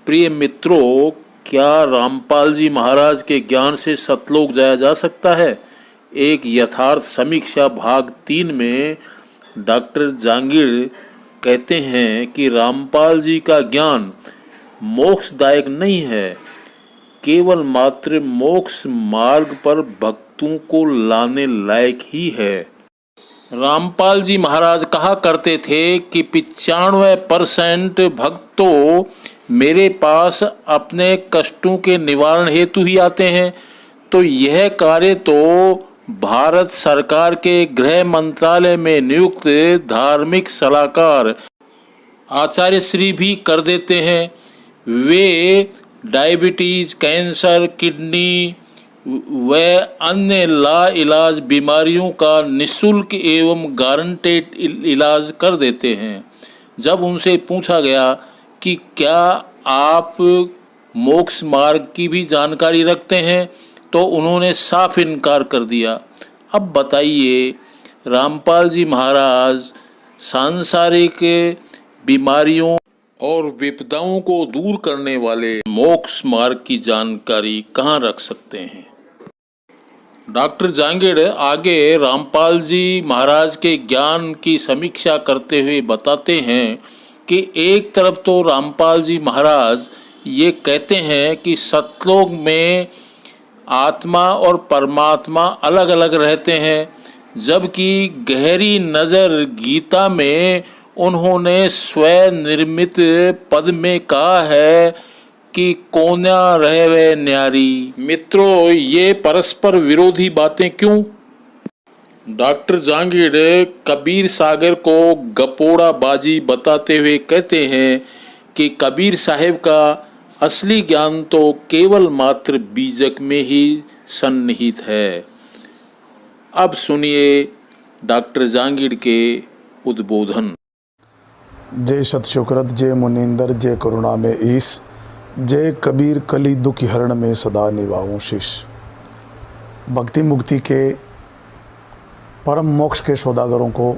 प्रिय मित्रों, क्या रामपाल जी महाराज के ज्ञान से सतलोक जाया जा सकता है? एक यथार्थ समीक्षा भाग 3 में डॉक्टर जहांगीर कहते हैं कि रामपाल जी का ज्ञान मोक्षदायक नहीं है, केवल मात्र मोक्ष मार्ग पर भक्तों को लाने लायक ही है। रामपाल जी महाराज कहा करते थे कि 95% भक्त तो मेरे पास अपने कष्टों के निवारण हेतु ही आते हैं। तो यह कार्य तो भारत सरकार के गृह मंत्रालय में नियुक्त धार्मिक सलाहकार आचार्य श्री भी कर देते हैं। वे डायबिटीज, कैंसर, किडनी व अन्य लाइलाज बीमारियों का निःशुल्क एवं गारंटेड इलाज कर देते हैं। जब उनसे पूछा गया कि क्या आप मोक्ष मार्ग की भी जानकारी रखते हैं, तो उन्होंने साफ इनकार कर दिया। अब बताइए, रामपाल जी महाराज सांसारिक बीमारियों और विपदाओं को दूर करने वाले मोक्ष मार्ग की जानकारी कहाँ रख सकते हैं? डॉक्टर जहांगीर आगे रामपाल जी महाराज के ज्ञान की समीक्षा करते हुए बताते हैं कि एक तरफ तो रामपाल जी महाराज ये कहते हैं कि सतलोक में आत्मा और परमात्मा अलग अलग रहते हैं, जबकि गहरी नज़र गीता में उन्होंने स्वनिर्मित पद में कहा है कि कोन्या रहवे न्यारी। मित्रों, ये परस्पर विरोधी बातें क्यों? डॉक्टर जहांगीर कबीर सागर को गपोड़ा बाजी बताते हुए कहते हैं कि कबीर साहिब का असली ज्ञान तो केवल मात्र बीजक में ही सन्निहित है। अब सुनिए डॉक्टर जहांगीर के उद्बोधन। जय सतशुक्रत, जय मुनिंदर, जय करुणा में ईश, जय कबीर कली दुख हरण में सदा निभाऊं शीश। भक्ति मुक्ति के परम मोक्ष के सौदागरों को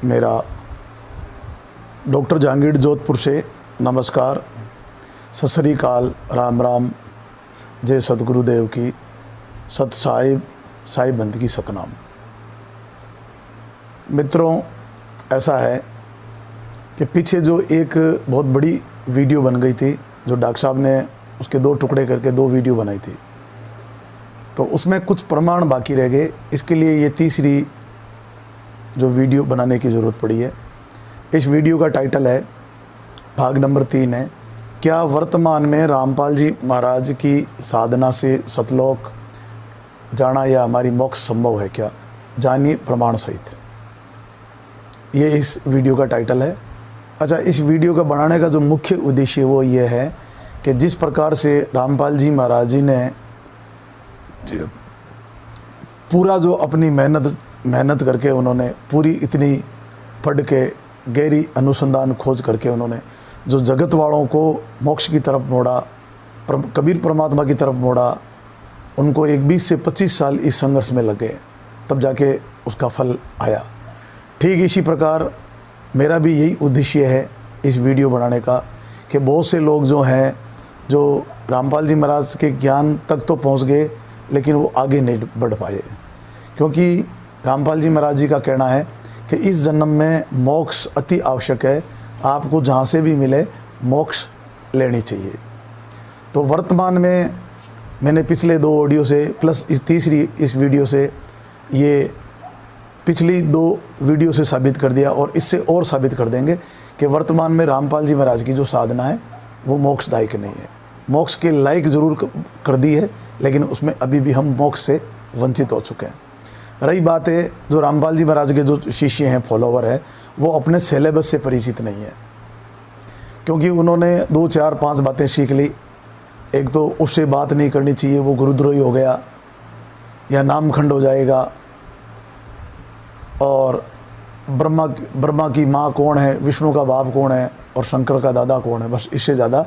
मेरा डॉक्टर जहांगीर जोधपुर से नमस्कार, सत श्री अकाल, राम राम, जय सतगुरुदेव की, सत साहिब बंद की सतनाम। मित्रों, ऐसा है कि पीछे जो एक बहुत बड़ी वीडियो बन गई थी, जो डॉक्टर साहब ने उसके 2 टुकड़े करके 2 वीडियो बनाई थी, तो उसमें कुछ प्रमाण बाकी रह गए। इसके लिए ये तीसरी जो वीडियो बनाने की ज़रूरत पड़ी है। इस वीडियो का टाइटल है, भाग नंबर 3 है, क्या वर्तमान में रामपाल जी महाराज की साधना से सतलोक जाना या हमारी मोक्ष संभव है क्या? जानिए प्रमाण सहित। ये इस वीडियो का टाइटल है। अच्छा, इस वीडियो का बनाने का जो मुख्य उद्देश्य वो ये है कि जिस प्रकार से रामपाल जी महाराज जी ने पूरा जो अपनी मेहनत करके उन्होंने पूरी इतनी पढ़ के गहरी अनुसंधान खोज करके उन्होंने जो जगत वालों को मोक्ष की तरफ मोड़ा, कबीर परमात्मा की तरफ मोड़ा, उनको एक 20 से 25 साल इस संघर्ष में लगे, तब जाके उसका फल आया। ठीक इसी प्रकार मेरा भी यही उद्देश्य है इस वीडियो बनाने का कि बहुत से लोग जो हैं, जो रामपाल जी महाराज के ज्ञान तक तो पहुंच गए लेकिन वो आगे नहीं बढ़ पाए, क्योंकि रामपाल जी महाराज जी का कहना है कि इस जन्म में मोक्ष अति आवश्यक है, आपको जहाँ से भी मिले मोक्ष लेनी चाहिए। तो वर्तमान में मैंने पिछले 2 ऑडियो से प्लस इस तीसरी इस वीडियो से ये पिछली 2 वीडियो से साबित कर दिया, और इससे और साबित कर देंगे कि वर्तमान में रामपाल जी महाराज की जो साधना है वो मोक्षदायक नहीं है। मोक्ष के लायक ज़रूर कर दी है, लेकिन उसमें अभी भी हम मोक्ष से वंचित हो चुके हैं। रही बात है, जो रामपाल जी महाराज के जो शिष्य हैं, फॉलोवर हैं, वो अपने सिलेबस से परिचित नहीं है, क्योंकि उन्होंने 2, 4, 5 बातें सीख ली। एक तो उससे बात नहीं करनी चाहिए, वो गुरुद्रोही हो गया या नामखंड हो जाएगा, और ब्रह्मा की माँ कौन है, विष्णु का बाप कौन है और शंकर का दादा कौन है, बस इससे ज़्यादा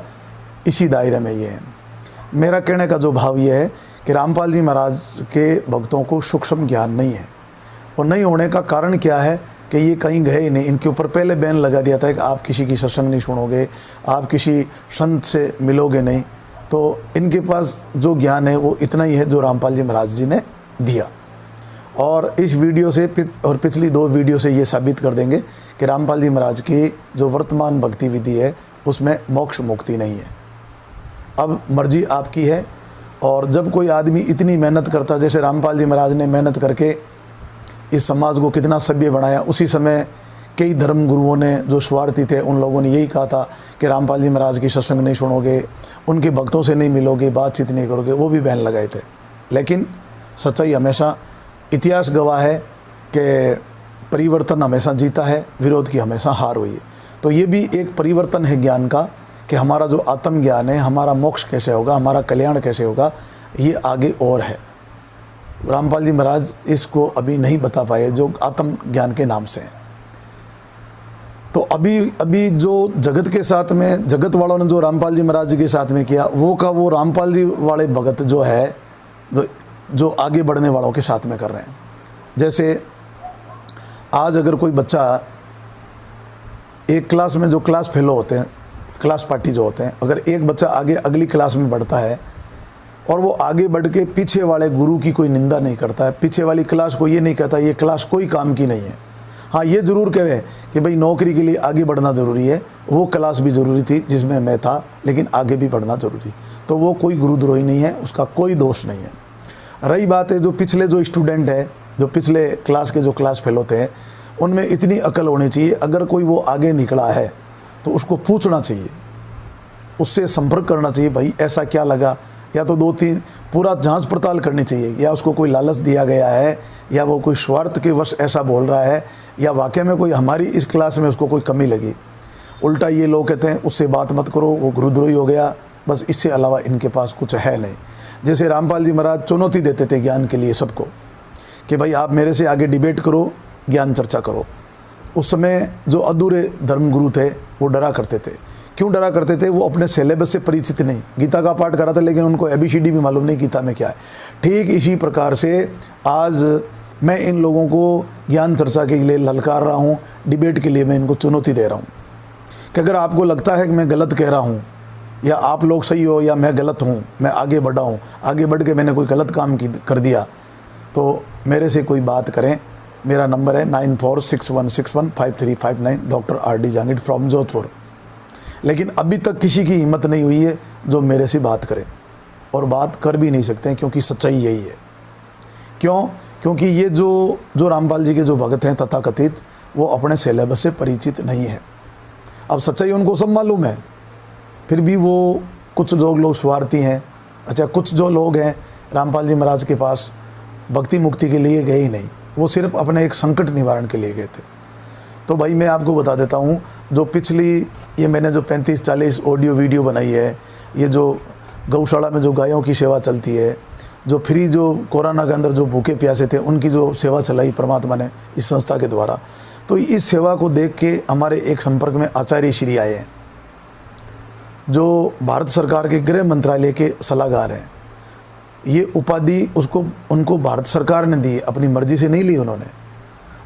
इसी दायरे में ये है। मेरा कहने का जो भाव ये है कि रामपाल जी महाराज के भक्तों को सूक्ष्म ज्ञान नहीं है, और नहीं होने का कारण क्या है कि ये कहीं गए ही नहीं। इनके ऊपर पहले बैन लगा दिया था कि आप किसी की सत्संग नहीं सुनोगे, आप किसी संत से मिलोगे नहीं। तो इनके पास जो ज्ञान है वो इतना ही है जो रामपाल जी महाराज जी ने दिया। और इस वीडियो से और पिछली 2 वीडियो से ये साबित कर देंगे कि रामपाल जी महाराज की जो वर्तमान भक्ति विधि है उसमें मोक्ष मुक्ति नहीं है। अब मर्जी आपकी है। और जब कोई आदमी इतनी मेहनत करता, जैसे रामपाल जी महाराज ने मेहनत करके इस समाज को कितना सभ्य बनाया, उसी समय कई धर्म गुरुओं ने जो स्वार्थी थे उन लोगों ने यही कहा था कि रामपाल जी महाराज की सत्संग नहीं सुनोगे, उनके भक्तों से नहीं मिलोगे, बातचीत नहीं करोगे, वो भी बैन लगाए थे। लेकिन सच्चाई हमेशा, इतिहास गवाह है कि परिवर्तन हमेशा जीता है, विरोध की हमेशा हार हुई है। तो ये भी एक परिवर्तन है ज्ञान का कि हमारा जो आत्मज्ञान है, हमारा मोक्ष कैसे होगा, हमारा कल्याण कैसे होगा, ये आगे और है। रामपाल जी महाराज इसको अभी नहीं बता पाए जो आत्मज्ञान के नाम से हैं। तो अभी जो जगत के साथ में, जगत वालों ने जो रामपाल जी महाराज जी के साथ में किया, वो रामपाल जी वाले भगत जो है जो आगे बढ़ने वालों के साथ में कर रहे हैं। जैसे आज अगर कोई बच्चा एक क्लास में, जो क्लास फेलो होते हैं, क्लास पार्टी जो होते हैं, अगर एक बच्चा आगे अगली क्लास में बढ़ता है और वो आगे बढ़ के पीछे वाले गुरु की कोई निंदा नहीं करता है, पीछे वाली क्लास को ये नहीं कहता ये क्लास कोई काम की नहीं है। हाँ, ये ज़रूर कहे कि भाई नौकरी के लिए आगे बढ़ना ज़रूरी है, वो क्लास भी ज़रूरी थी जिसमें मैं था, लेकिन आगे भी बढ़ना ज़रूरी, तो वो कोई गुरुद्रोही नहीं है, उसका कोई दोष नहीं है। रही बात है जो पिछले जो स्टूडेंट है, जो पिछले क्लास के जो क्लास फेल होते हैं, उनमें इतनी अकल होनी चाहिए, अगर कोई वो आगे निकला है तो उसको पूछना चाहिए, उससे संपर्क करना चाहिए, भाई ऐसा क्या लगा, या तो 2-3 पूरा जांच पड़ताल करनी चाहिए, या उसको कोई लालच दिया गया है, या वो कोई स्वार्थ के वश ऐसा बोल रहा है, या वाकई में कोई हमारी इस क्लास में उसको कोई कमी लगी। उल्टा ये लोग कहते हैं उससे बात मत करो, वो गुरुद्रोही हो गया, बस इससे अलावा इनके पास कुछ है नहीं। जैसे रामपाल जी महाराज चुनौती देते थे ज्ञान के लिए सबको कि भाई आप मेरे से आगे डिबेट करो, ज्ञान चर्चा करो। उस समय जो अधूरे धर्मगुरु थे वो डरा करते थे। क्यों डरा करते थे? वो अपने सिलेबस से परिचित नहीं, गीता का पाठ करा था लेकिन उनको ABCD भी मालूम नहीं गीता में क्या है। ठीक इसी प्रकार से आज मैं इन लोगों को ज्ञान चर्चा के लिए ललकार रहा हूँ, डिबेट के लिए मैं इनको चुनौती दे रहा हूँ कि अगर आपको लगता है कि मैं गलत कह रहा हूँ, या आप लोग सही हो या मैं गलत हूँ, मैं आगे बढ़ा हूँ, आगे बढ़ के मैंने कोई गलत काम कर दिया, तो मेरे से कोई बात करें। मेरा नंबर है 9461615359, doctor RD Jangid from Jodhpur. लेकिन अभी तक किसी की हिम्मत नहीं हुई है जो मेरे से बात करे, और बात कर भी नहीं सकते हैं, क्योंकि सच्चाई यही है। क्यों? क्योंकि ये जो रामपाल जी के जो भगत हैं तथाकथित, वो अपने सिलेबस से परिचित नहीं है। अब सच्चाई उनको सब मालूम है, फिर भी वो कुछ लोग स्वार्थी हैं। अच्छा, कुछ जो लोग हैं रामपाल जी महाराज के पास भक्ति मुक्ति के लिए गए ही नहीं, वो सिर्फ अपने एक संकट निवारण के लिए गए थे। तो भाई मैं आपको बता देता हूँ, जो पिछली ये मैंने जो 35-40 ऑडियो वीडियो बनाई है, ये जो गौशाला में जो गायों की सेवा चलती है, जो फ्री जो कोरोना के अंदर जो भूखे प्यासे थे उनकी जो सेवा चलाई परमात्मा ने इस संस्था के द्वारा, तो इस सेवा को देख के हमारे एक संपर्क में आचार्य श्री आए हैं, जो भारत सरकार के गृह मंत्रालय के सलाहकार हैं। ये उपाधि उनको भारत सरकार ने दी, अपनी मर्जी से नहीं ली उन्होंने।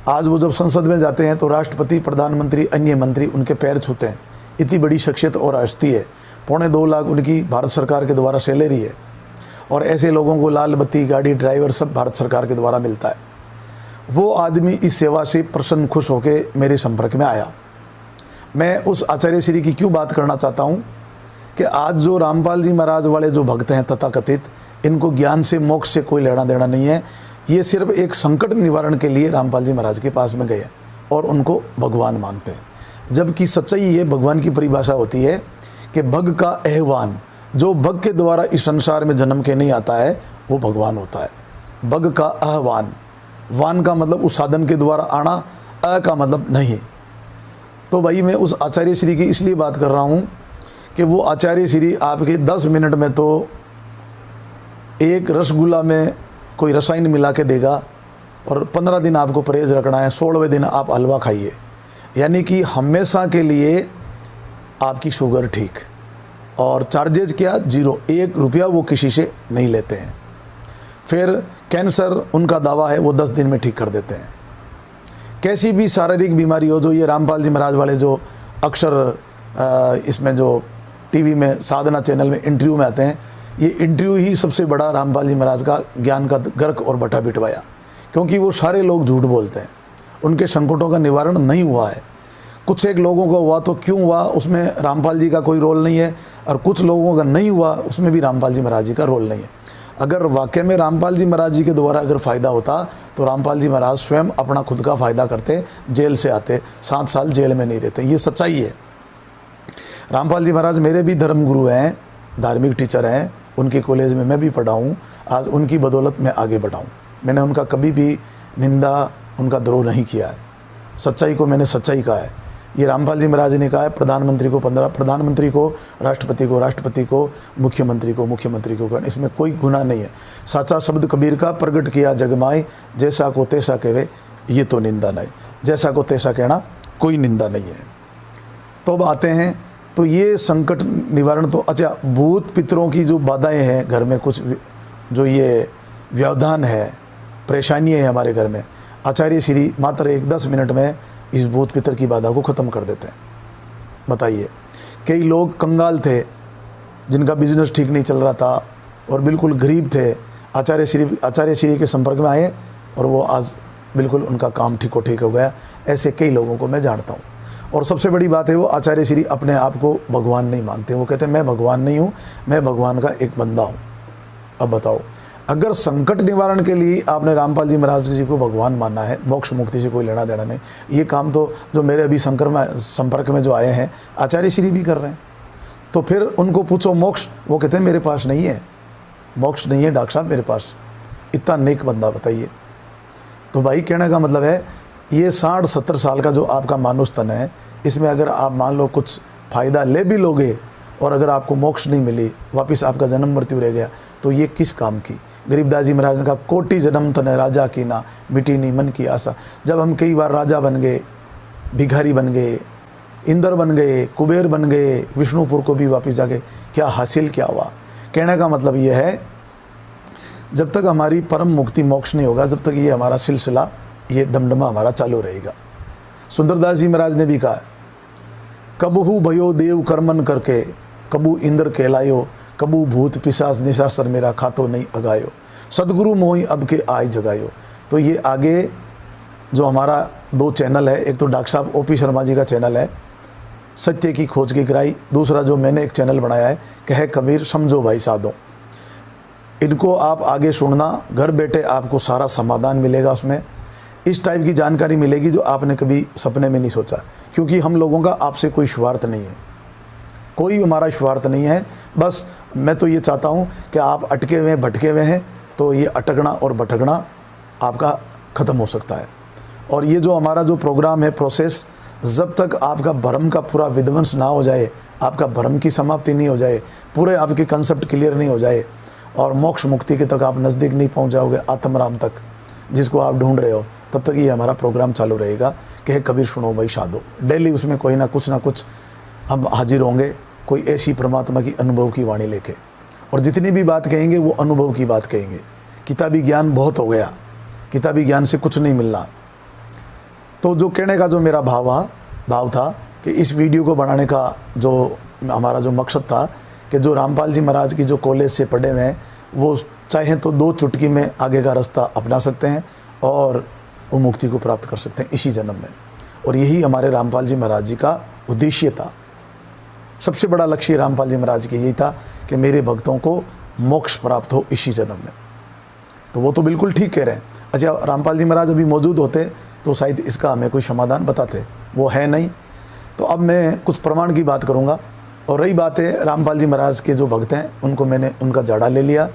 आज वो जब संसद में जाते हैं तो राष्ट्रपति, प्रधानमंत्री, अन्य मंत्री उनके पैर छूते हैं। इतनी बड़ी शख्सियत और हस्ती है, 2.25 लाख उनकी भारत सरकार के द्वारा सैलरी है, और ऐसे लोगों को लाल बत्ती, गाड़ी, ड्राइवर सब भारत सरकार के द्वारा मिलता है। वो आदमी इस सेवा से प्रसन्न खुश होकर मेरे संपर्क में आया। मैं उस आचार्य श्री की क्यों बात करना चाहता हूँ कि आज जो रामपाल जी महाराज वाले जो भक्त हैं तथाकथित, इनको ज्ञान से मोक्ष से कोई लेना देना नहीं है। ये सिर्फ एक संकट निवारण के लिए रामपाल जी महाराज के पास में गए और उनको भगवान मानते हैं, जबकि सच्चाई ये भगवान की परिभाषा होती है कि भग का आहवान, जो भग के द्वारा इस संसार में जन्म के नहीं आता है वो भगवान होता है। भग का आहवान, वान का मतलब उस साधन के द्वारा आना, अ का मतलब नहीं। तो भाई मैं उस आचार्य श्री की इसलिए बात कर रहा हूँ कि वो आचार्य श्री आपके 10 मिनट में तो एक रसगुल्ला में कोई रसायन मिला के देगा, और 15 दिन आपको परहेज रखना है, 16वें दिन आप हलवा खाइए, यानी कि हमेशा के लिए आपकी शुगर ठीक, और चार्जेज क्या 0, 1 रुपया वो किसी से नहीं लेते हैं। फिर कैंसर उनका दावा है वो 10 दिन में ठीक कर देते हैं। कैसी भी शारीरिक बीमारी हो, जो ये रामपाल जी महाराज वाले जो अक्सर इसमें जो टीवी में साधना चैनल में इंटरव्यू में आते हैं, ये इंटरव्यू ही सबसे बड़ा रामपाल जी महाराज का ज्ञान का गर्क और बटा बिटवाया, क्योंकि वो सारे लोग झूठ बोलते हैं, उनके संकटों का निवारण नहीं हुआ है। कुछ एक लोगों का हुआ तो क्यों हुआ, उसमें रामपाल जी का कोई रोल नहीं है, और कुछ लोगों का नहीं हुआ उसमें भी रामपाल जी महाराज जी का रोल नहीं है। अगर वाकई में रामपाल जी महाराज जी के द्वारा अगर फ़ायदा होता तो रामपाल जी महाराज स्वयं अपना खुद का फ़ायदा करते, जेल से आते, 7 साल जेल में नहीं रहते। ये सच्चाई है। रामपाल जी महाराज मेरे भी धर्म गुरु हैं, धार्मिक टीचर हैं, उनके कॉलेज में मैं भी पढ़ा हूँ। आज उनकी बदौलत मैं आगे बढ़ा हूँ। मैंने उनका कभी भी निंदा, उनका द्रोह नहीं किया है। सच्चाई को मैंने सच्चाई कहा है। ये रामपाल जी महाराज ने कहा है, प्रधानमंत्री को 15, प्रधानमंत्री को राष्ट्रपति को, राष्ट्रपति को मुख्यमंत्री को, मुख्यमंत्री को करना, इसमें कोई गुनाह नहीं है। साचा शब्द कबीर का, प्रगट किया जगमाई, जैसा को तैसा कहे ये तो निंदा नहीं, जैसा को तैसा कहना कोई निंदा नहीं है। तो अब आते हैं, तो ये संकट निवारण तो अच्छा, भूत पितरों की जो बाधाएं हैं घर में, कुछ जो ये व्यवधान है, परेशानियाँ हैं हमारे घर में, आचार्य श्री मात्र 10 मिनट में इस भूत पितर की बाधा को ख़त्म कर देते हैं। बताइए, कई लोग कंगाल थे, जिनका बिजनेस ठीक नहीं चल रहा था और बिल्कुल गरीब थे, आचार्य श्री के संपर्क में आए और वो आज बिल्कुल उनका काम ठीक हो गया। ऐसे कई लोगों को मैं जानता हूँ। और सबसे बड़ी बात है, वो आचार्य श्री अपने आप को भगवान नहीं मानते। वो कहते हैं मैं भगवान नहीं हूँ, मैं भगवान का एक बंदा हूँ। अब बताओ, अगर संकट निवारण के लिए आपने रामपाल जी महाराज जी को भगवान मानना है, मोक्ष मुक्ति से कोई लेना देना नहीं, ये काम तो जो मेरे अभी संपर्क में जो आए हैं आचार्य श्री भी कर रहे हैं। तो फिर उनको पूछो मोक्ष, वो कहते हैं मेरे पास नहीं है, मोक्ष नहीं है डॉक्टर साहब मेरे पास। इतना नेक बंदा, बताइए। तो भाई कहने का मतलब है, ये 60-70 साल का जो आपका मानुष तन है, इसमें अगर आप मान लो कुछ फ़ायदा ले भी लोगे और अगर आपको मोक्ष नहीं मिली, वापस आपका जन्म मृत्यु रह गया, तो ये किस काम की। गरीबदास जी महाराज ने कहा, कोटि जन्म तने राजा की ना, मिटी नहीं मन की आशा। जब हम कई बार राजा बन गए, भिखारी बन गए, इंद्र बन गए, कुबेर बन गए, विष्णुपुर को भी वापस जाके क्या हासिल क्या हुआ। कहने का मतलब ये है, जब तक हमारी परम मुक्ति मोक्ष नहीं होगा, जब तक ये हमारा सिलसिला, ये डमडमा हमारा चालू रहेगा। सुंदरदास जी महाराज ने भी कहा, कबहू भयो देव कर्मन करके, कबू इंद्र कहलायो, कबू भूत पिशाच निशाचर मेरा खातो नहीं अगायो, सदगुरु मोहि अब के आय जगायो। तो ये आगे जो हमारा 2 चैनल है, एक तो डॉक्टर साहब OP शर्मा जी का चैनल है सत्य की खोज की गहराई, दूसरा जो मैंने एक चैनल बनाया है कहे कबीर समझो भाई साधो। इनको आप आगे सुनना, घर बैठे आपको सारा समाधान मिलेगा। उसमें इस टाइप की जानकारी मिलेगी जो आपने कभी सपने में नहीं सोचा, क्योंकि हम लोगों का आपसे कोई स्वार्थ नहीं है, कोई हमारा स्वार्थ नहीं है। बस मैं तो ये चाहता हूँ कि आप अटके हुए भटके हुए हैं, तो ये अटकना और भटकना आपका ख़त्म हो सकता है। और ये जो हमारा जो प्रोग्राम है, प्रोसेस, जब तक आपका भ्रम का पूरा विध्वंस ना हो जाए, आपका भ्रम की समाप्ति नहीं हो जाए, पूरे आपके कंसेप्ट क्लियर नहीं हो जाए और मोक्ष मुक्ति के तक आप नज़दीक नहीं पहुँच जाओगे, आत्मराम तक जिसको आप ढूंढ रहे हो, तब तक ये हमारा प्रोग्राम चालू रहेगा कि कबीर सुनो भाई साधो। डेली उसमें कोई ना कुछ हम हाजिर होंगे, कोई ऐसी परमात्मा की अनुभव की वाणी लेके, और जितनी भी बात कहेंगे वो अनुभव की बात कहेंगे। किताबी ज्ञान बहुत हो गया, किताबी ज्ञान से कुछ नहीं मिलना। तो जो कहने का जो मेरा भाव था कि इस वीडियो को बनाने का जो हमारा जो मकसद था कि जो रामपाल जी महाराज की जो कॉलेज से पढ़े हुए हैं, वो चाहें तो 2 चुटकी में आगे का रास्ता अपना सकते हैं और वो मुक्ति को प्राप्त कर सकते हैं इसी जन्म में। और यही हमारे रामपाल जी महाराज जी का उद्देश्य था। सबसे बड़ा लक्ष्य रामपाल जी महाराज के यही था कि मेरे भक्तों को मोक्ष प्राप्त हो इसी जन्म में। तो वो तो बिल्कुल ठीक कह रहे हैं। अच्छा, रामपाल जी महाराज अभी मौजूद होते तो शायद इसका हमें कोई समाधान बताते, वो है नहीं। तो अब मैं कुछ प्रमाण की बात करूँगा। और रही बात है, रामपाल जी महाराज के जो भक्त हैं उनको मैंने उनका जाड़ा ले लिया,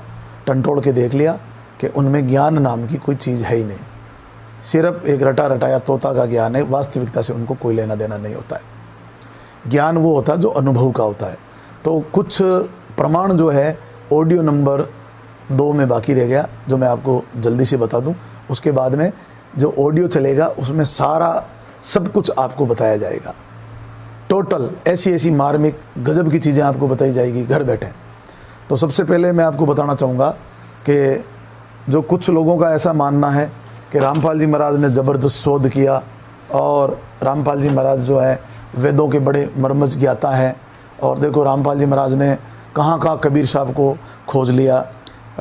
टंटोड़ के देख लिया कि उनमें ज्ञान नाम की कोई चीज़ है ही नहीं, सिर्फ एक रटा रटाया तोता का ज्ञान है। वास्तविकता से उनको कोई लेना देना नहीं होता है। ज्ञान वो होता है जो अनुभव का होता है। तो कुछ प्रमाण जो है ऑडियो नंबर 2 में बाकी रह गया, जो मैं आपको जल्दी से बता दूं। उसके बाद में जो ऑडियो चलेगा उसमें सारा सब कुछ आपको बताया जाएगा। टोटल ऐसी मार्मिक गजब की चीज़ें आपको बताई जाएगी घर बैठे। तो सबसे पहले मैं आपको बताना चाहूँगा कि जो कुछ लोगों का ऐसा मानना है कि रामपाल जी महाराज ने ज़बरदस्त शोध किया, और रामपाल जी महाराज जो है वेदों के बड़े मर्मज्ञ ज्ञाता हैं। और देखो रामपाल जी महाराज ने कहाँ कहाँ कबीर साहब को खोज लिया,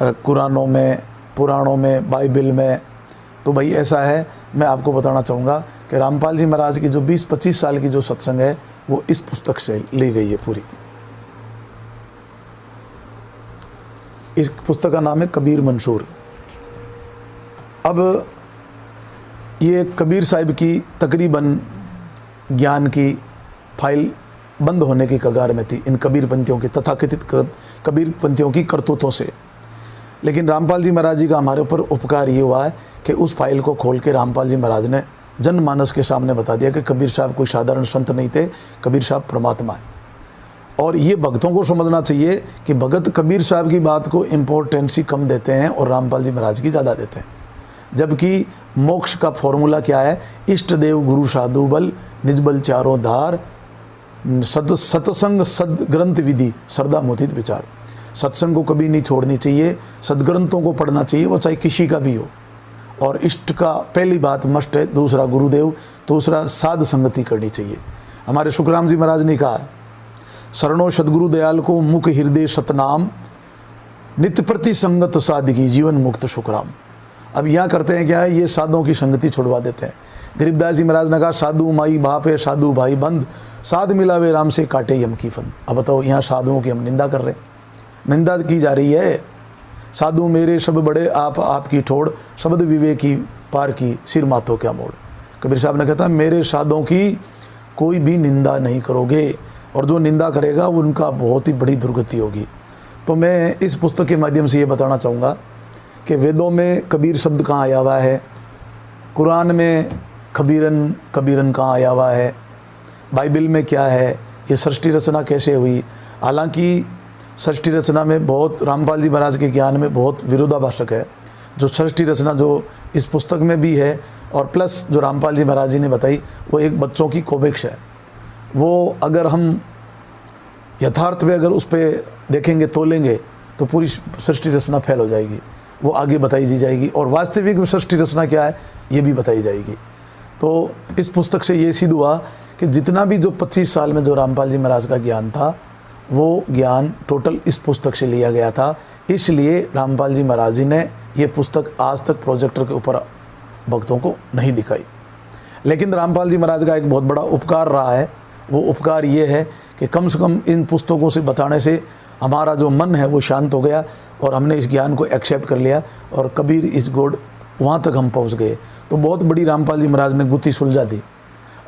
कुरानों में, पुराणों में, बाइबल में। तो भाई ऐसा है, मैं आपको बताना चाहूँगा कि रामपाल जी महाराज की जो 20-25 साल की जो सत्संग है वो इस पुस्तक से ली गई है पूरी। इस पुस्तक का नाम है कबीर मंशूर। अब ये कबीर साहिब की तकरीबन ज्ञान की फाइल बंद होने की कगार में थी इन कबीरपंथियों की, तथाकथित कबीरपंथियों की करतूतों से। लेकिन रामपाल जी महाराज जी का हमारे ऊपर उपकार ये हुआ है कि उस फाइल को खोल के रामपाल जी महाराज ने जनमानस के सामने बता दिया कि कबीर साहब कोई साधारण संत नहीं थे, कबीर साहब परमात्मा है। और ये भक्तों को समझना चाहिए कि भगत कबीर साहब की बात को इम्पोर्टेंस ही कम देते हैं और रामपाल जी महाराज की ज़्यादा देते हैं। जबकि मोक्ष का फॉर्मूला क्या है? इष्ट देव गुरु साधु बल निज बल चारों धार, सत्संग सदग्रंथ विधि श्रद्धा मोदित विचार। सत्संग को कभी नहीं छोड़नी चाहिए, सदग्रंथों को पढ़ना चाहिए, वो चाहे किसी का भी हो। और इष्ट का पहली बात मस्ट है, दूसरा गुरुदेव, तीसरा साध संगति करनी चाहिए। हमारे सुखराम जी महाराज ने कहा, शरणों सदगुरु दयाल को मुख हृदय सतनाम, नित्य प्रति संगत सादगी जीवन मुक्त सुखराम। अब यहाँ करते हैं क्या है, ये साधुओं की संगति छुड़वा देते हैं। गरीबदास जी महाराज ने कहा, साधु माई बाप है साधु भाई बंद, साध मिलावे राम से काटे यम की फन। अब बताओ, यहाँ साधुओं की हम निंदा कर रहे हैं, निंदा की जा रही है। साधु मेरे सब बड़े आप आपकी ठोड़, शब्द विवेकी पार की सिर माथों क्या मोड़। कबीर साहब ने कहता, मेरे साधुओं की कोई भी निंदा नहीं करोगे, और जो निंदा करेगा उनका बहुत ही बड़ी दुर्गति होगी। तो मैं इस पुस्तक के माध्यम से ये बताना चाहूँगा कि वेदों में कबीर शब्द कहाँ आया हुआ है, कुरान में कबीरन कबीरन कहाँ आया हुआ है, बाइबल में क्या है, ये सृष्टि रचना कैसे हुई। हालांकि सृष्टि रचना में बहुत, रामपाल जी महाराज के ज्ञान में बहुत विरोधाभासक है। जो सृष्टि रचना जो इस पुस्तक में भी है, और प्लस जो रामपाल जी महाराज जी ने बताई, वो एक बच्चों की कोबेक्स है। वो अगर हम यथार्थ में अगर उस पर देखेंगे, तोलेंगे, तो पूरी सृष्टि रचना फैल हो जाएगी, वो आगे बताई जी जाएगी। और वास्तविक में सृष्टि रचना क्या है ये भी बताई जाएगी। तो इस पुस्तक से ये सिद्ध हुआ कि जितना भी जो 25 साल में जो रामपाल जी महाराज का ज्ञान था, वो ज्ञान टोटल इस पुस्तक से लिया गया था। इसलिए रामपाल जी महाराज जी ने ये पुस्तक आज तक प्रोजेक्टर के ऊपर भक्तों को नहीं दिखाई। लेकिन रामपाल जी महाराज का एक बहुत बड़ा उपकार रहा है। वो उपकार ये है कि कम से कम इन पुस्तकों से बताने से हमारा जो मन है वो शांत हो गया, और हमने इस ज्ञान को एक्सेप्ट कर लिया, और कबीर इस गोड वहाँ तक हम पहुँच गए। तो बहुत बड़ी रामपाल जी महाराज ने गुत्थी सुलझा दी।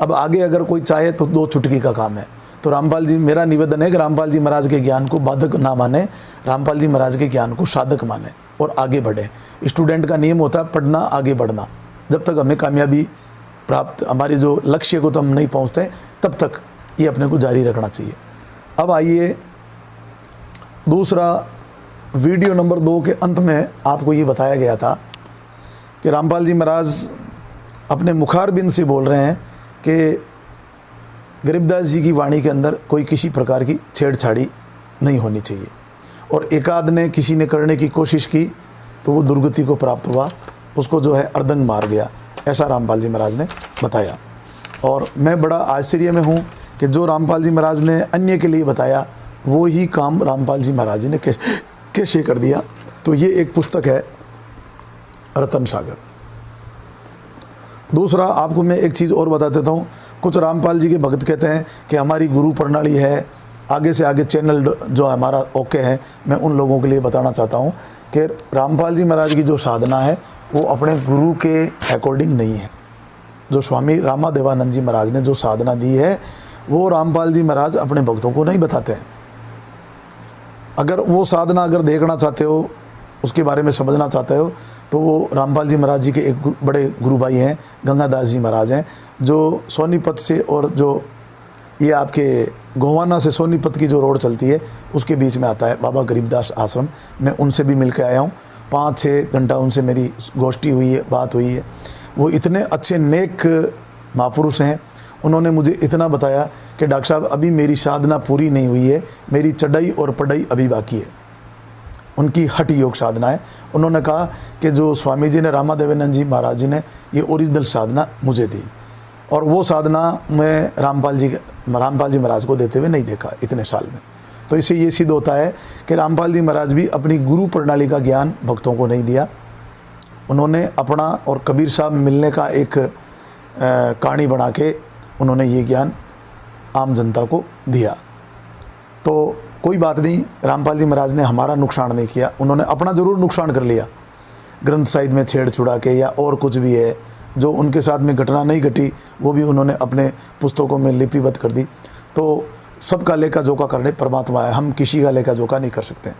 अब आगे अगर कोई चाहे तो 2 चुटकी का काम है। तो रामपाल जी, मेरा निवेदन है कि रामपाल जी महाराज के ज्ञान को बाधक ना माने, रामपाल जी महाराज के ज्ञान को साधक माने और आगे बढ़े। स्टूडेंट का नियम होता है पढ़ना, आगे बढ़ना। जब तक हमें कामयाबी प्राप्त, हमारी जो लक्ष्य को तो हम नहीं पहुंचते, तब तक ये अपने को जारी रखना चाहिए। अब आइए दूसरा, वीडियो नंबर 2 के अंत में आपको ये बताया गया था कि रामपाल जी महाराज अपने मुखारबिंद से बोल रहे हैं कि गरीबदास जी की वाणी के अंदर कोई किसी प्रकार की छेड़छाड़ी नहीं होनी चाहिए, और एकाध ने किसी ने करने की कोशिश की तो वो दुर्गति को प्राप्त हुआ, उसको जो है अर्दंग मार गया, ऐसा रामपाल जी महाराज ने बताया। और मैं बड़ा आश्चर्य में हूँ कि जो रामपाल जी महाराज ने अन्य के लिए बताया, वो ही काम रामपाल जी महाराज जी ने कैसे कर दिया। तो ये एक पुस्तक है रतन सागर। दूसरा, आपको मैं एक चीज़ और बता देता हूँ। कुछ रामपाल जी के भक्त कहते हैं कि हमारी गुरु प्रणाली है, आगे से आगे चैनल जो हमारा ओके है। मैं उन लोगों के लिए बताना चाहता हूँ कि रामपाल जी महाराज की जो साधना है वो अपने गुरु के अकॉर्डिंग नहीं है। जो स्वामी रामादेवानंद जी महाराज ने जो साधना दी है, वो रामपाल जी महाराज अपने भक्तों को नहीं बताते हैं। अगर वो साधना अगर देखना चाहते हो, उसके बारे में समझना चाहते हो, तो वो रामपाल जी महाराज जी के एक बड़े गुरु भाई हैं, गंगादास जी महाराज हैं, जो सोनीपत से, और जो ये आपके गोवाना से सोनीपत की जो रोड चलती है उसके बीच में आता है बाबा गरीबदास आश्रम। मैं उनसे भी मिल के आया हूँ, 5-6 घंटा उनसे मेरी गोष्ठी हुई है, बात हुई है। वो इतने अच्छे नेक महापुरुष हैं। उन्होंने मुझे इतना बताया कि डॉक्टर साहब अभी मेरी साधना पूरी नहीं हुई है, मेरी चढ़ाई और पढ़ाई अभी बाकी है। उनकी हठ योग साधना है। उन्होंने कहा कि जो स्वामी जी ने, रामादेवानंद जी महाराज जी ने ये ओरिजिनल साधना मुझे दी। और वो साधना मैं रामपाल जी महाराज को देते हुए नहीं देखा इतने साल में। तो इससे ये सिद्ध होता है कि रामपाल जी महाराज भी अपनी गुरु प्रणाली का ज्ञान भक्तों को नहीं दिया। उन्होंने अपना और कबीर साहब मिलने का एक कहानी बना के उन्होंने ये ज्ञान आम जनता को दिया। तो कोई बात नहीं, रामपाल जी महाराज ने हमारा नुकसान नहीं किया, उन्होंने अपना ज़रूर नुकसान कर लिया ग्रंथ साहिब में छेड़ छुड़ा के या और कुछ भी है जो उनके साथ में घटना नहीं घटी वो भी उन्होंने अपने पुस्तकों में लिपिबद्ध कर दी। तो सबका लेखा जोखा करने परमात्मा है, हम किसी का लेखा जोखा नहीं कर सकते।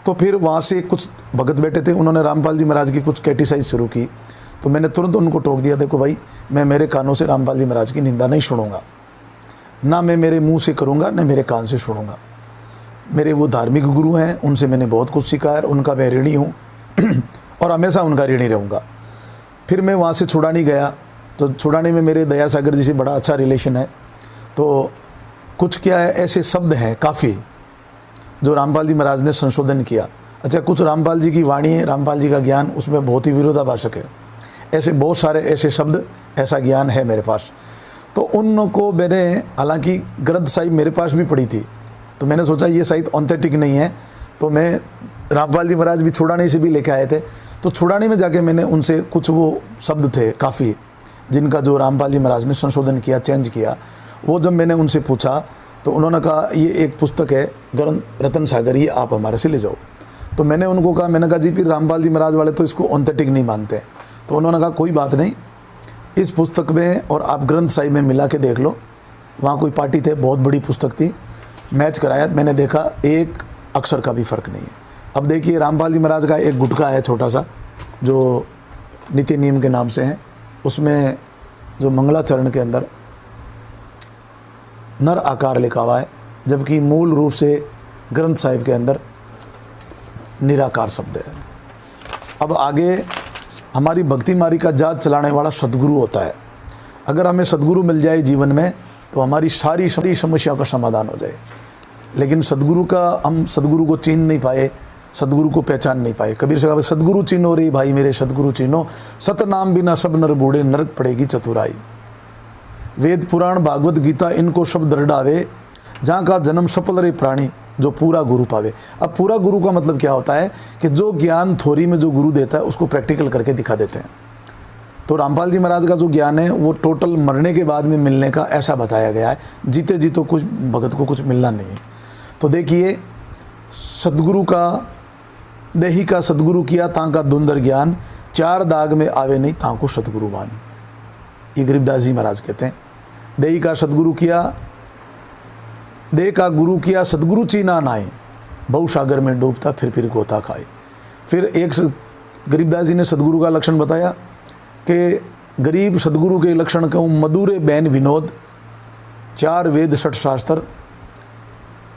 तो फिर वहाँ से कुछ भगत बैठे थे, उन्होंने रामपाल जी महाराज की कुछ कैटिसाइज शुरू की। तो मैंने तुरंत उनको टोक दिया, देखो भाई मैं मेरे कानों से रामपाल जी महाराज की निंदा नहीं सुनूंगा, ना मैं मेरे मुंह से करूँगा ना मेरे कान से सुनूंगा। मेरे वो धार्मिक गुरु हैं, उनसे मैंने बहुत कुछ सीखा है, उनका मैं ऋणी हूँ और हमेशा उनका ऋणी रहूँगा। फिर मैं वहाँ से छुड़ानी गया, तो छुड़ानी में मेरे दया सागर जी से बड़ा अच्छा रिलेशन है। तो कुछ क्या है ऐसे शब्द हैं काफ़ी जो रामपाल जी महाराज ने संशोधन किया। अच्छा, कुछ रामपाल जी की वाणी है, रामपाल जी का ज्ञान उसमें बहुत ही विरोधाभाषक है। ऐसे बहुत सारे ऐसे शब्द, ऐसा ज्ञान है मेरे पास। तो उनको मैंने, हालांकि ग्रंथ साहिब मेरे पास भी पड़ी थी, तो मैंने सोचा ये शायद ऑथेंटिक नहीं है। तो मैं रामपाल जी महाराज भी छुड़ानी से भी लेके आए थे, तो छुड़ानी में जाके मैंने उनसे कुछ वो शब्द थे काफ़ी जिनका जो रामपाल जी महाराज ने संशोधन किया, चेंज किया, वो जब मैंने उनसे पूछा तो उन्होंने कहा ये एक पुस्तक है ग्रंथ रतन सागर, ये आप हमारे से ले जाओ। तो मैंने उनको कहा, मैंने कहा जी फिर रामपाल जी महाराज वाले तो इसको ऑथेंटिक नहीं मानते। तो उन्होंने कहा कोई बात नहीं, इस पुस्तक में और आप ग्रंथ साहिब में मिला के देख लो। वहाँ कोई पार्टी थे, बहुत बड़ी पुस्तक थी, मैच कराया, मैंने देखा एक अक्षर का भी फ़र्क नहीं है। अब देखिए रामपाल जी महाराज का एक गुटका है छोटा सा जो नीति नियम के नाम से है, उसमें जो मंगलाचरण के अंदर नर आकार लिखा हुआ है, जबकि मूल रूप से ग्रंथ साहिब के अंदर निराकार शब्द है। अब आगे हमारी भक्ति मारी का जात चलाने वाला सदगुरु होता है। अगर हमें सदगुरु मिल जाए जीवन में तो हमारी सारी समस्या का समाधान हो जाए। लेकिन सदगुरु का, हम सदगुरु को चीन नहीं पाए, सदगुरु को पहचान नहीं पाए। कबीर से कहा सदगुरु चीनो रे भाई मेरे सदगुरु चीनो, सत नाम बिना सब नर बूढ़े नरक पड़ेगी चतुराई। वेद पुराण भागवत गीता इनको सब दर डावे, जहाँ का जन्म सफल रे प्राणी जो पूरा गुरु पावे। अब पूरा गुरु का मतलब क्या होता है कि जो ज्ञान थ्योरी में जो गुरु देता है उसको प्रैक्टिकल करके दिखा देते हैं। तो रामपाल जी महाराज का जो ज्ञान है वो टोटल मरने के बाद में मिलने का ऐसा बताया गया है, जीते जी तो कुछ भगत को कुछ मिलना नहीं है। तो देखिए सदगुरु का देही का सदगुरु किया तां का धुंधर ज्ञान, चार दाग में आवे नहीं तां को सदगुरुवान। ये गरीबदास जी महाराज कहते हैं। देही का सदगुरु किया, देह का गुरु किया सदगुरु चीना नाए, बहु सागर में डूबता फिर गोता खाए। फिर एक गरीबदास जी ने सदगुरु का लक्षण बताया कि गरीब सदगुरु के लक्षण कहूँ मधुरे बैन विनोद, चार वेद सठ शास्त्र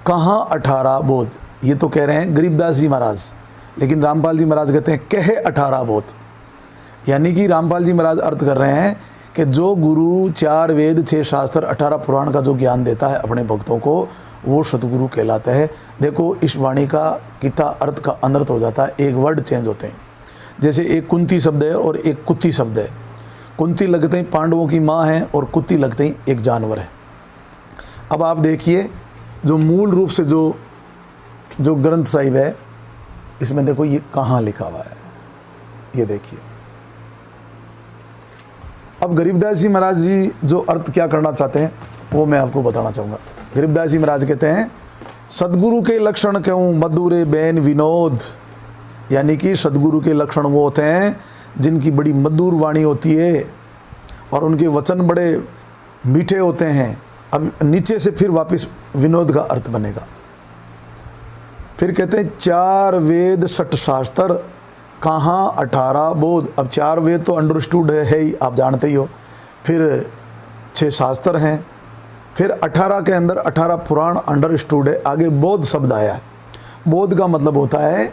कहाँ 18 बोध। ये तो कह रहे हैं गरीबदास जी महाराज, लेकिन रामपाल जी महाराज कहते हैं कहे 18 बोध। यानी कि रामपाल जी महाराज अर्थ कर रहे हैं कि जो गुरु 4 वेद 6 शास्त्र 18 पुराण का जो ज्ञान देता है अपने भक्तों को, वो सतगुरु कहलाता है। देखो इस वाणी का कितना अर्थ का अनर्थ हो जाता है, एक वर्ड चेंज होते हैं। जैसे एक कुंती शब्द है और एक कुत्ती शब्द है। कुंती लगते ही पांडवों की माँ है और कुत्ती लगते ही एक जानवर है। अब आप देखिए जो मूल रूप से जो ग्रंथ साहिब है, इसमें देखो ये कहाँ लिखा हुआ है, ये देखिए। अब गरीबदास जी महाराज जी जो अर्थ क्या करना चाहते हैं वो मैं आपको बताना चाहूँगा। गरीबदास जी महाराज कहते हैं सदगुरु के लक्षण कहूँ मधुरे बैन विनोद, यानी कि सदगुरु के लक्षण वो होते हैं जिनकी बड़ी मधुर वाणी होती है और उनके वचन बड़े मीठे होते हैं। अब नीचे से फिर वापस विनोद का अर्थ बनेगा। फिर कहते हैं 4 वेद 6 शास्त्र कहाँ 18 बोध। अब 4 वेद तो अंडरस्टूड है ही, आप जानते ही हो। फिर 6 शास्त्र हैं, फिर 18 के अंदर 18 पुराण अंडरस्टूड है। आगे बोध शब्द आया है। बोध का मतलब होता है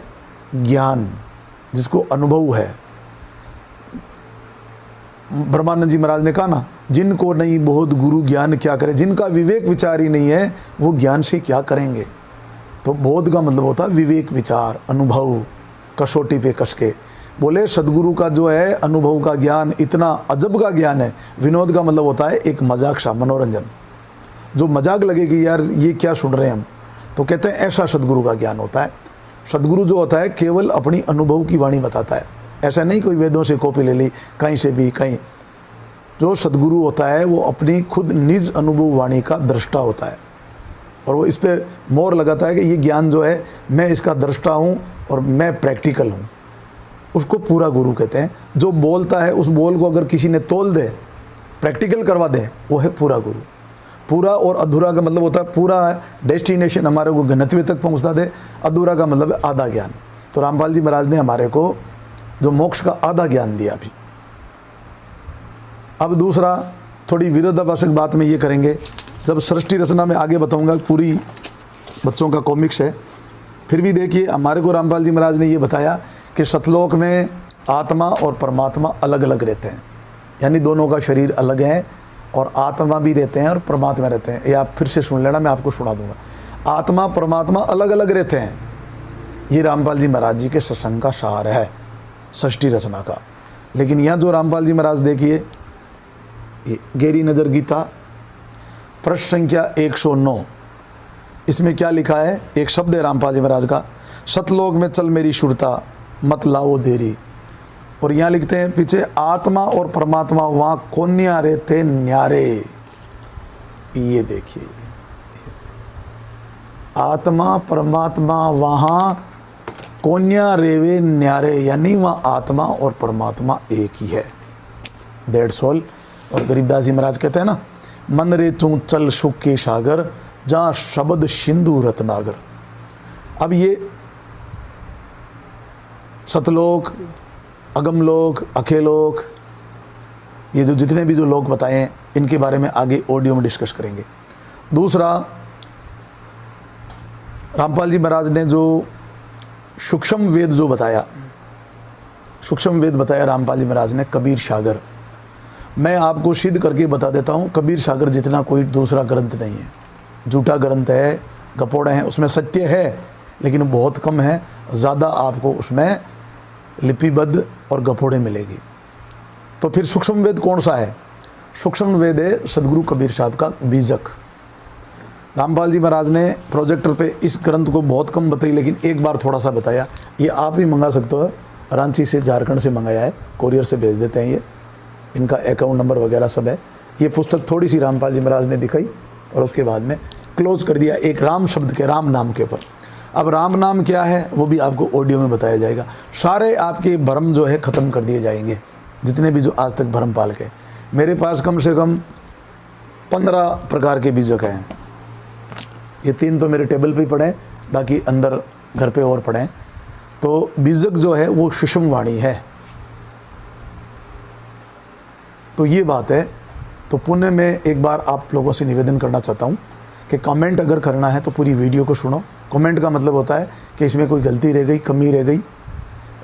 ज्ञान, जिसको अनुभव है। ब्रह्मानंद जी महाराज ने कहा ना, जिनको नहीं बोध गुरु ज्ञान क्या करे, जिनका विवेक विचार ही नहीं है वो ज्ञान से क्या करेंगे। तो बोध का मतलब होता है विवेक विचार, अनुभव, कसौटी पे कस के। बोले सदगुरु का जो है अनुभव का ज्ञान इतना अजब का ज्ञान है। विनोद का मतलब होता है एक मजाक सा, मनोरंजन, जो मजाक लगे कि यार ये क्या सुन रहे हैं हम, तो कहते हैं ऐसा सदगुरु का ज्ञान होता है। सदगुरु जो होता है केवल अपनी अनुभव की वाणी बताता है, ऐसा नहीं कोई वेदों से कॉपी ले ली कहीं से भी कहीं। जो सदगुरु होता है वो अपनी खुद निज अनुभव वाणी का दृष्टा होता है, और वो इस पर मोहर लगाता है कि ये ज्ञान जो है मैं इसका दृष्टा हूँ और मैं प्रैक्टिकल हूँ। उसको पूरा गुरु कहते हैं। जो बोलता है उस बोल को अगर किसी ने तोल दे, प्रैक्टिकल करवा दे, वो है पूरा गुरु। पूरा और अधूरा का मतलब होता है पूरा डेस्टिनेशन हमारे को गंतव्य तक पहुंचता दे, अधूरा का मतलब है आधा ज्ञान। तो रामपाल जी महाराज ने हमारे को जो मोक्ष का आधा ज्ञान दिया अभी। अब दूसरा थोड़ी विरोधाभासक बात में ये करेंगे, जब सृष्टि रचना में आगे बताऊंगा, पूरी बच्चों का कॉमिक्स है। फिर भी देखिए हमारे को रामपाल जी महाराज ने ये बताया कि सतलोक में आत्मा और परमात्मा अलग अलग रहते हैं, यानी दोनों का शरीर अलग है और आत्मा भी रहते हैं और परमात्मा रहते हैं। ये आप फिर से सुन लेना, मैं आपको सुना दूंगा। आत्मा परमात्मा अलग अलग रहते हैं, ये रामपाल जी महाराज जी के सत्संग का सार है सृष्टि रचना का। लेकिन यहाँ जो रामपाल जी महाराज देखिए, ये गहरी नज़र गीता पृष्ठ संख्या 109, इसमें क्या लिखा है, एक शब्द है रामपाल जी महाराज का, सतलोक में चल मेरी शुरता मत लाओ देरी। और यहाँ लिखते हैं पीछे, आत्मा और परमात्मा वहाँ कोन्या रहते न्यारे। ये देखिए, आत्मा परमात्मा वहाँ कोन्या रेवे न्यारे, यानी वहाँ आत्मा और परमात्मा एक ही है, दैट्स ऑल। और गरीबदास जी महाराज कहते हैं ना, मन रे तू चल सुख के सागर जहाँ शब्द सिंधु रत्नागर। अब ये सतलोक, अगमलोक, अखेलोक, ये जो जितने भी जो लोक बताए हैं इनके बारे में आगे ऑडियो में डिस्कस करेंगे। दूसरा, रामपाल जी महाराज ने जो सूक्ष्म वेद जो बताया, सूक्ष्म वेद बताया रामपाल जी महाराज ने, कबीर सागर। मैं आपको सिद्ध करके बता देता हूँ, कबीर सागर जितना कोई दूसरा ग्रंथ नहीं है। झूठा ग्रंथ है, गपोड़े हैं, उसमें सत्य है लेकिन बहुत कम है, ज़्यादा आपको उसमें लिपिबद्ध और गपोड़े मिलेगी। तो फिर सूक्ष्म वेद कौन सा है? सूक्ष्म वेद है सदगुरु कबीर साहब का बीजक। रामपाल जी महाराज ने प्रोजेक्टर पे इस ग्रंथ को बहुत कम बताई, लेकिन एक बार थोड़ा सा बताया। ये आप भी मंगा सकते हो, रांची से, झारखंड से मंगाया है, कोरियर से भेज देते हैं। ये इनका अकाउंट नंबर वगैरह सब है। ये पुस्तक थोड़ी सी रामपाल जी महाराज ने दिखाई और उसके बाद में क्लोज कर दिया एक राम शब्द के, राम नाम के ऊपर। अब राम नाम क्या है वो भी आपको ऑडियो में बताया जाएगा। सारे आपके भ्रम जो है ख़त्म कर दिए जाएंगे, जितने भी जो आज तक भ्रम पाल के। मेरे पास कम से कम 15 प्रकार के बीजक हैं। ये 3 तो मेरे टेबल पे ही पड़े हैं, बाकी अंदर घर पे और पड़े हैं। तो बीजक जो है वो सुषम वाणी है। तो ये बात है। तो पुण्य में एक बार आप लोगों से निवेदन करना चाहता हूँ कि कमेंट अगर करना है तो पूरी वीडियो को सुनो। कमेंट का मतलब होता है कि इसमें कोई गलती रह गई, कमी रह गई।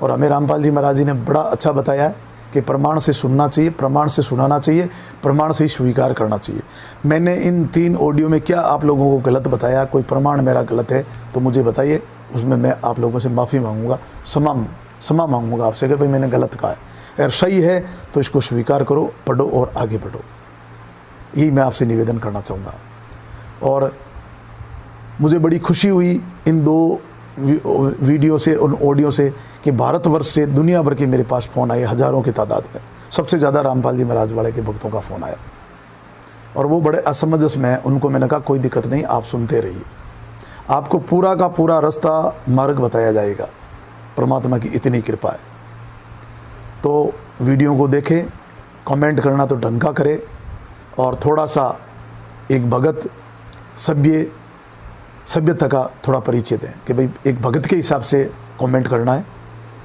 और हमें रामपाल जी महाराज जी ने बड़ा अच्छा बताया है कि प्रमाण से सुनना चाहिए, प्रमाण से सुनाना चाहिए, प्रमाण से ही स्वीकार करना चाहिए। मैंने इन 3 ऑडियो में क्या आप लोगों को गलत बताया, कोई प्रमाण मेरा गलत है तो मुझे बताइए, उसमें मैं आप लोगों से माफ़ी मांगूंगा, क्षमा मांगूंगा आपसे अगर भाई मैंने गलत कहा है। अगर सही है तो इसको स्वीकार करो, पढ़ो और आगे बढ़ो। यही मैं आपसे निवेदन करना चाहूँगा। और मुझे बड़ी खुशी हुई इन 2 वीडियो से, उन ऑडियो से, कि भारतवर्ष से दुनिया भर के मेरे पास फ़ोन आए हज़ारों की तादाद में। सबसे ज़्यादा रामपाल जी महाराज वाले के भक्तों का फ़ोन आया और वो बड़े असमंजस में हैं। उनको मैंने कहा कोई दिक्कत नहीं, आप सुनते रहिए, आपको पूरा का पूरा रास्ता मार्ग बताया जाएगा। परमात्मा की इतनी कृपा है। तो वीडियो को देखें, कमेंट करना तो ढंग का करे, और थोड़ा सा एक भगत सभ्यता का थोड़ा परिचय दें कि भाई एक भगत के हिसाब से कमेंट करना है,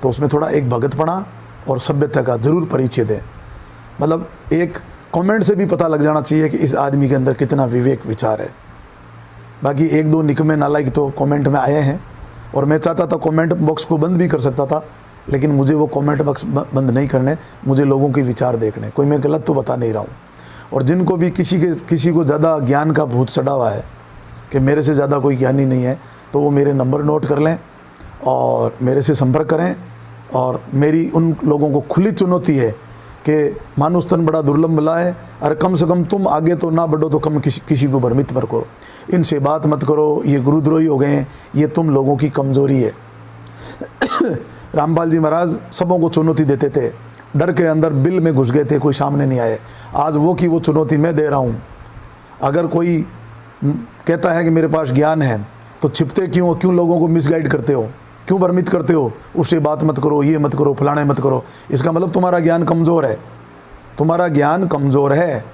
तो उसमें थोड़ा एक भगतपना और सभ्यता का ज़रूर परिचय दें। मतलब एक कमेंट से भी पता लग जाना चाहिए कि इस आदमी के अंदर कितना विवेक विचार है। बाकी 1-2 निकम्मे नालायक तो कमेंट में आए हैं, और मैं चाहता था कमेंट बॉक्स को बंद भी कर सकता था, लेकिन मुझे वो कमेंट बॉक्स बंद नहीं करने, मुझे लोगों के विचार देखने। कोई मैं गलत तो बता नहीं रहा हूँ। और जिनको भी किसी को ज़्यादा ज्ञान का भूत चढ़ा हुआ है कि मेरे से ज़्यादा कोई ज्ञानी नहीं है, तो वो मेरे नंबर नोट कर लें और मेरे से संपर्क करें, और मेरी उन लोगों को खुली चुनौती है कि मानुष तन बड़ा दुर्लभ मिला है, अरे कम से कम तुम आगे तो ना बढ़ो तो कम किसी को भ्रमित मत करो, इनसे बात मत करो, ये गुरुद्रोही हो गए हैं, ये तुम लोगों की कमजोरी है। रामपाल जी महाराज सबों को चुनौती देते थे, डर के अंदर बिल में घुस गए थे, कोई सामने नहीं आए। आज वो की वो चुनौती मैं दे रहा हूँ। अगर कोई कहता है कि मेरे पास ज्ञान है तो छिपते क्यों लोगों को मिसगाइड करते हो, क्यों भ्रमित करते हो, उससे बात मत करो, ये मत करो, फलाने मत करो। इसका मतलब तुम्हारा ज्ञान कमज़ोर है, तुम्हारा ज्ञान कमज़ोर है,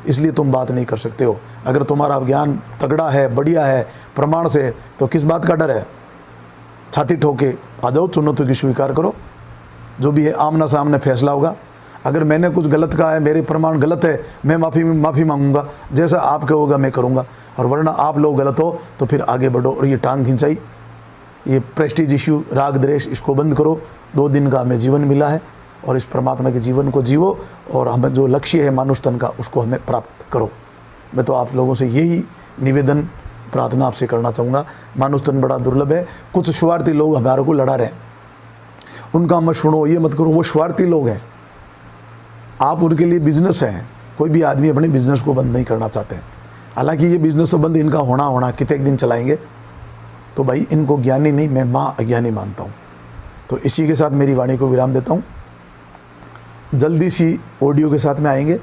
इसलिए तुम बात नहीं कर सकते हो। अगर तुम्हारा ज्ञान तगड़ा है, बढ़िया है, प्रमाण से, तो किस बात का डर है। छाती ठोके आ जाओ, चुनौती की स्वीकार करो, जो भी है आमना सामने फैसला होगा। अगर मैंने कुछ गलत कहा है, मेरे प्रमाण गलत है, मैं माफ़ी मांगूंगा, जैसा आप कहोगे मैं करूंगा। और वरना आप लोग गलत हो तो फिर आगे बढ़ो। और ये टांग खिंचाई, ये प्रेस्टीज इश्यू, राग द्वेष, इसको बंद करो। 2 दिन का हमें जीवन मिला है और इस परमात्मा के जीवन को जीवो और हमें जो लक्ष्य है मानुष तन का, उसको हमें प्राप्त करो। मैं तो आप लोगों से यही निवेदन प्रार्थना आपसे करना चाहूँगा। मानुष तन बड़ा दुर्लभ है। कुछ स्वार्थी लोग हमारे को लड़ा रहे हैं, उनका मत सुनो, ये मत करो, वो स्वार्थी लोग हैं। आप उनके लिए बिजनेस हैं। कोई भी आदमी अपने बिजनेस को बंद नहीं करना चाहते हैं। हालांकि ये बिजनेस तो बंद इनका होना कितने दिन चलाएंगे, तो भाई इनको ज्ञानी नहीं, मैं माँ अज्ञानी मानता हूँ। तो इसी के साथ मेरी वाणी को विराम देता हूँ। जल्दी सी ऑडियो के साथ में आएंगे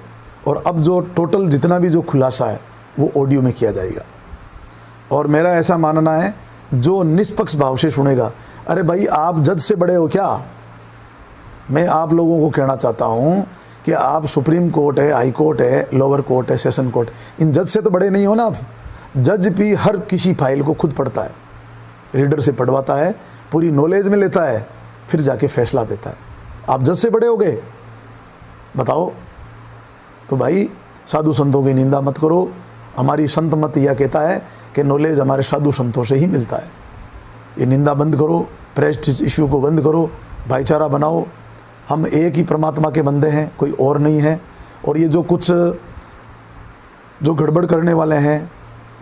और अब जो टोटल जितना भी जो खुलासा है वो ऑडियो में किया जाएगा। और मेरा ऐसा मानना है, जो निष्पक्ष भाव से सुनेगा, अरे भाई आप जज से बड़े हो क्या? मैं आप लोगों को कहना चाहता हूँ कि आप सुप्रीम कोर्ट है, हाई कोर्ट है, लोअर कोर्ट है, सेशन कोर्ट, इन जज से तो बड़े नहीं हो ना आप। जज भी हर किसी फाइल को खुद पढ़ता है, रीडर से पढ़वाता है, पूरी नॉलेज में लेता है, फिर जाके फैसला देता है। आप जज से बड़े हो गए, बताओ? तो भाई साधु संतों की निंदा मत करो। हमारी संत मत यह कहता है कि नॉलेज हमारे साधु संतों से ही मिलता है। ये निंदा बंद करो, प्रेस्टीज इश्यू को बंद करो, भाईचारा बनाओ। हम एक ही परमात्मा के बंदे हैं, कोई और नहीं है। और ये जो गड़बड़ करने वाले हैं,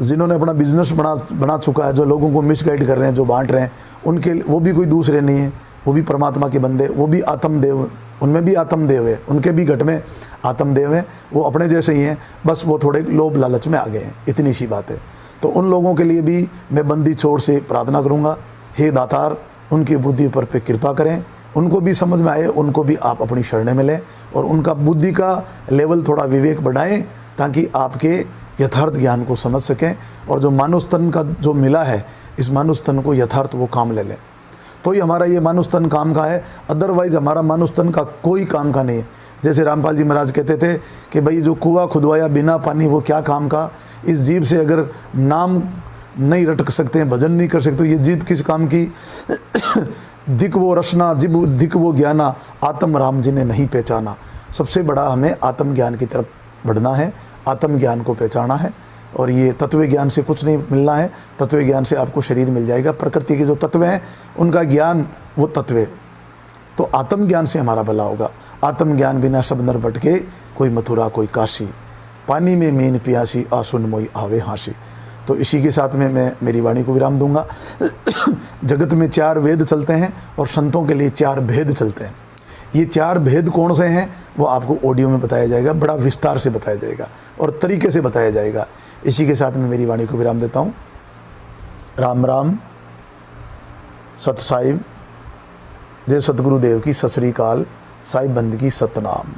जिन्होंने अपना बिजनेस बना चुका है, जो लोगों को मिसगाइड कर रहे हैं, जो बांट रहे हैं, उनके वो भी कोई दूसरे नहीं है, वो भी परमात्मा के बंदे, वो भी आत्मदेव, उनमें भी आत्मदेव है, उनके भी घट में आत्मदेव है, वो अपने जैसे ही हैं, बस वो थोड़े लोभ लालच में आ गए हैं, इतनी सी बात है। तो उन लोगों के लिए भी मैं बंदी छोड़ से प्रार्थना करूँगा, हे दातार उनकी बुद्धि पर पे कृपा करें, उनको भी समझ में आए, उनको भी आप अपनी शरण में लें और उनका बुद्धि का लेवल थोड़ा विवेक बढ़ाएं, ताकि आपके यथार्थ ज्ञान को समझ सकें और जो मानुष तन का जो मिला है, इस मानुष तन को यथार्थ वो काम ले लें। तो ही हमारा ये मानुष तन काम का है, अदरवाइज हमारा मानुष तन का कोई काम का नहीं है। जैसे रामपाल जी महाराज कहते थे कि भाई जो कुआं खुदवाया बिना पानी वो क्या काम का। इस जीव से अगर नाम नहीं रटक सकते हैं, भजन नहीं कर सकते, तो ये जीव किस काम की। दिक वो रचना जिब दिक वो ज्ञाना, आत्म राम जी ने नहीं पहचाना। सबसे बड़ा हमें आत्मज्ञान की तरफ बढ़ना है, आत्मज्ञान को पहचाना है। और ये तत्व ज्ञान से कुछ नहीं मिलना है, तत्व ज्ञान से आपको शरीर मिल जाएगा। प्रकृति के जो तत्व हैं उनका ज्ञान वो तत्व है, तो आत्मज्ञान से हमारा भला होगा। आत्मज्ञान बिना सब नर भटके, कोई मथुरा कोई काशी, पानी में मीन पियासी, आसुन मोई आवे हांसी। तो इसी के साथ में मैं मेरी वाणी को विराम दूंगा। जगत में 4 वेद चलते हैं और संतों के लिए 4 भेद चलते हैं। ये 4 भेद कौन से हैं वो आपको ऑडियो में बताया जाएगा, बड़ा विस्तार से बताया जाएगा और तरीके से बताया जाएगा। इसी के साथ में मेरी वाणी को विराम देता हूँ। राम राम, सत साहिब, जय सतगुरुदेव की, सत श्री अकाल, साहिब बंद की सतनाम।